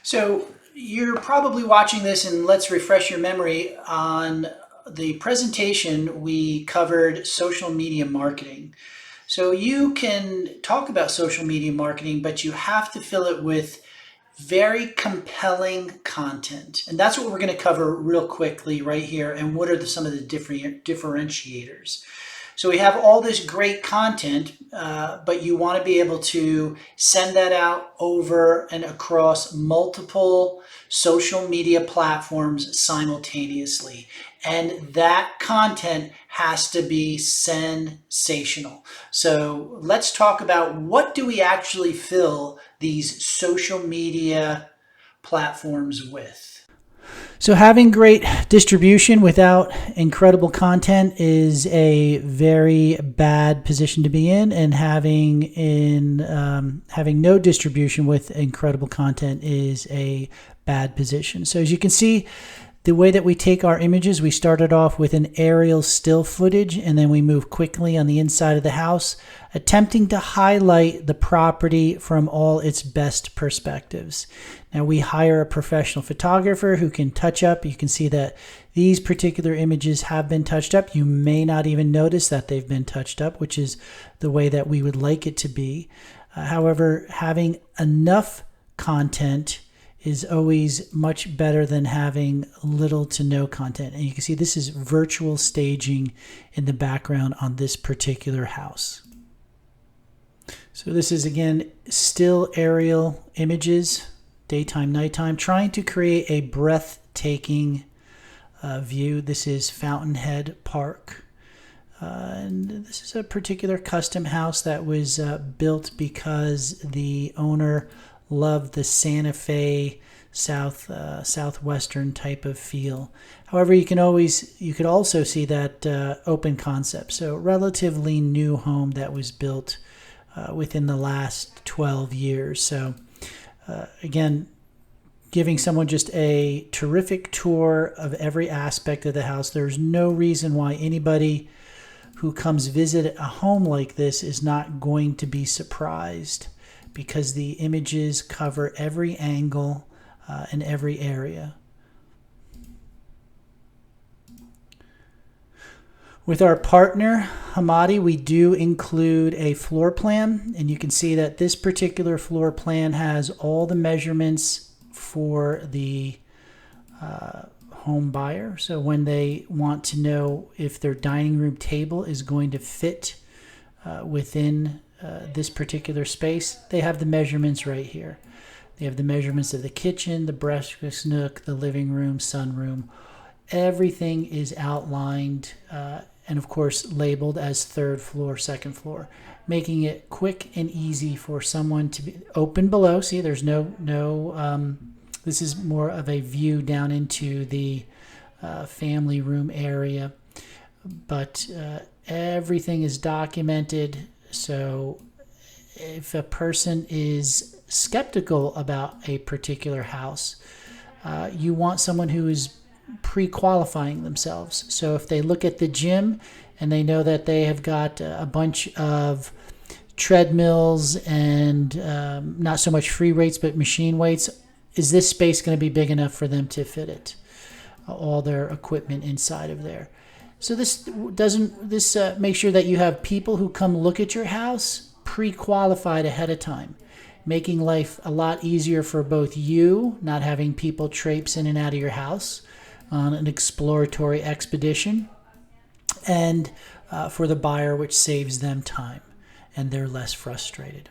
So you're probably watching this, and let's refresh your memory. On the presentation, we covered social media marketing. So you can talk about social media marketing, but you have to fill it with very compelling content. And that's what we're going to cover real quickly right here. And what are some of the different differentiators? So we have all this great content, but you want to be able to send that out over and across multiple social media platforms simultaneously. And that content has to be sensational. So let's talk about, what do we actually fill these social media platforms with? So having great distribution without incredible content is a very bad position to be in, and having no distribution with incredible content is a bad position. So as you can see, the way that we take our images, we started off with an aerial still footage, and then we move quickly on the inside of the house, attempting to highlight the property from all its best perspectives. Now we hire a professional photographer who can touch up. You can see that these particular images have been touched up. You may not even notice that they've been touched up, which is the way that we would like it to be. However, having enough content is always much better than having little to no content. And you can see this is virtual staging in the background on this particular house. So this is, again, still aerial images, daytime, nighttime, trying to create a breathtaking view. This is Fountainhead Park. And this is a particular custom house that was built because the owner loved the Santa Fe southwestern type of feel. However, you could also see that open concept. So relatively new home that was built within the last 12 years. So again, giving someone just a terrific tour of every aspect of the house. There's no reason why anybody who comes visit a home like this is not going to be surprised, because the images cover every angle and every area. With our partner, Hamadi, we do include a floor plan, and you can see that this particular floor plan has all the measurements for the home buyer. So when they want to know if their dining room table is going to fit within this particular space, they have the measurements right here. They have the measurements of the kitchen, the breakfast nook, the living room, sunroom. Everything is outlined and of course labeled as third floor, second floor, making it quick and easy for someone to be open below. See, there's this is more of a view down into the family room area, but everything is documented. So if a person is skeptical about a particular house, you want someone who is pre-qualifying themselves. So if they look at the gym and they know that they have got a bunch of treadmills and not so much free weights but machine weights, is this space going to be big enough for them to fit it? All their equipment inside of there. So this make sure that you have people who come look at your house pre-qualified ahead of time, making life a lot easier for both you, not having people traipse in and out of your house on an exploratory expedition, and for the buyer, which saves them time and they're less frustrated.